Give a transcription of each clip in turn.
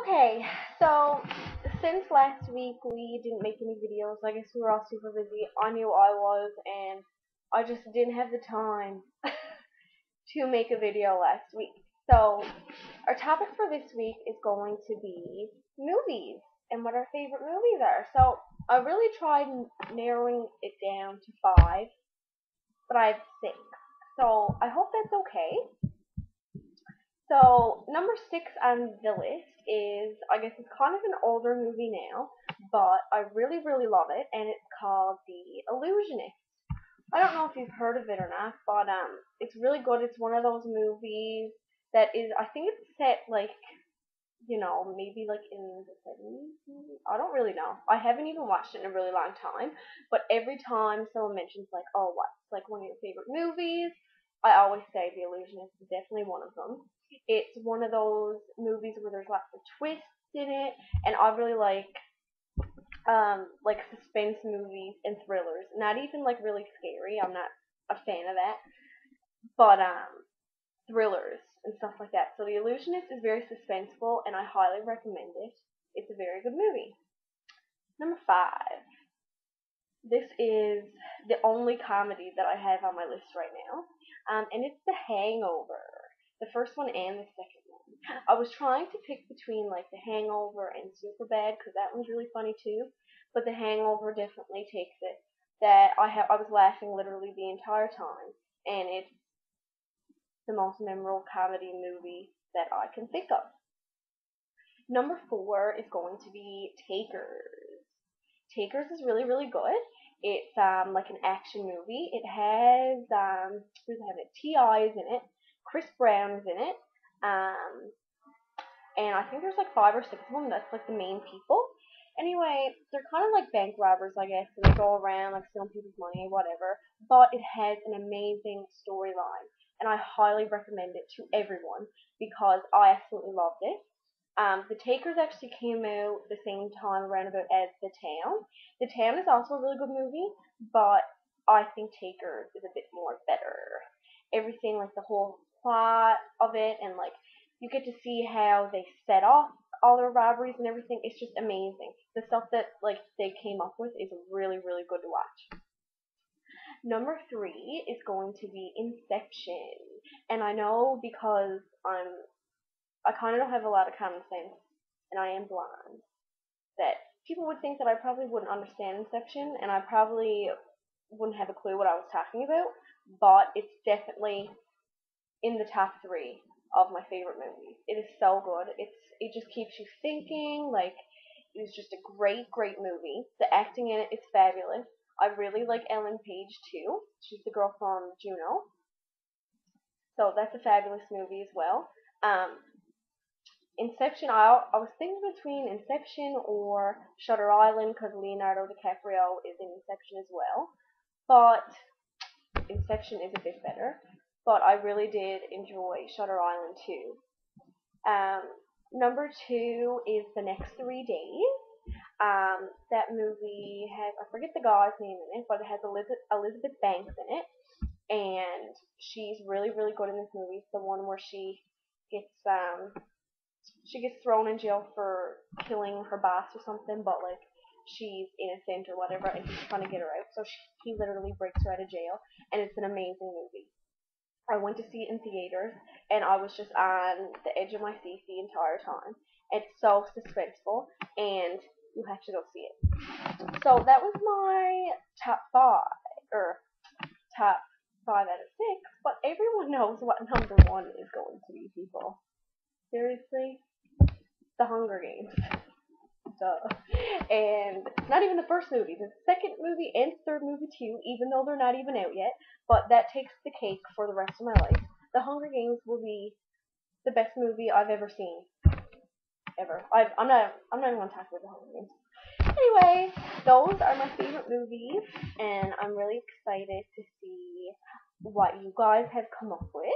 Okay, so since last week we didn't make any videos, I guess we were all super busy. I knew I was, and I just didn't have the time to make a video last week. So, our topic for this week is going to be movies and what our favorite movies are. So, I really tried narrowing it down to five, but I have six. So, I hope that's okay. So number six on the list is, I guess it's kind of an older movie now, but I really, really love it, and it's called The Illusionist. I don't know if you've heard of it or not, but it's really good. It's one of those movies that is, I think it's set like, maybe like in the 70s. I don't really know. I haven't even watched it in a really long time, but every time someone mentions like, oh, what's like one of your favorite movies, I always say The Illusionist is definitely one of them. It's one of those movies where there's lots of twists in it, and I really like suspense movies and thrillers. Not even like really scary. I'm not a fan of that, but thrillers and stuff like that. So The Illusionist is very suspenseful, and I highly recommend it. It's a very good movie. Number five. This is the only comedy that I have on my list right now, and it's The Hangover. The first one and the second one. I was trying to pick between like The Hangover and Superbad because that one's really funny too, but The Hangover definitely takes it. I was laughing literally the entire time, and it's the most memorable comedy movie that I can think of. Number four is going to be Takers. Takers is really, really good. It's like an action movie. It has who's in it? T.I. is in it. Chris Brown is in it. Um, and I think there's like five or six of them. That's like the main people. Anyway, they're kind of like bank robbers, I guess, and they go around like stealing people's money, whatever. But it has an amazing storyline, and I highly recommend it to everyone because I absolutely loved it. The Takers actually came out the same time around about as The Town. The Town is also a really good movie, but I think Takers is a bit more better. Everything, like the whole plot of it, and like you get to see how they set off all their robberies and everything. It's just amazing. The stuff that like they came up with is really, really good to watch. Number three is going to be Inception, and I know because I kind of don't have a lot of common sense, and I am blind, that people would think that I probably wouldn't understand Inception, and I probably wouldn't have a clue what I was talking about, but it's definitely in the top three of my favorite movies. It is so good. It just keeps you thinking. Like it is just a great, great movie. The acting in it is fabulous. I really like Ellen Page too. She's the girl from Juno, so that's a fabulous movie as well. Inception, I was thinking between Inception or Shutter Island because Leonardo DiCaprio is in Inception as well. But Inception is a bit better. But I really did enjoy Shutter Island too. Um, Number two is The Next 3 Days. That movie has, I forget the guy's name in it, but it has Elizabeth Banks in it. And she's really, really good in this movie. It's the one where gets she gets thrown in jail for killing her boss or something, but like she's innocent or whatever, and he's trying to get her out. So he literally breaks her out of jail, and it's an amazing movie. I went to see it in theaters, and I was just on the edge of my seat the entire time. It's so suspenseful, and you have to go see it. So that was my top five, or top five out of six. But everyone knows what number one is going to be, people. Seriously, The Hunger Games. Duh. And not even the first movie, the second movie and third movie too, even though they're not even out yet. But that takes the cake for the rest of my life. The Hunger Games will be the best movie I've ever seen, ever. I'm not even gonna talk about the Hunger Games. Anyway, those are my favorite movies, and I'm really excited to see what you guys have come up with.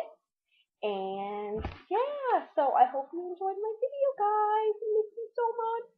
And yeah, so I hope you enjoyed my video, guys. Thank you so much.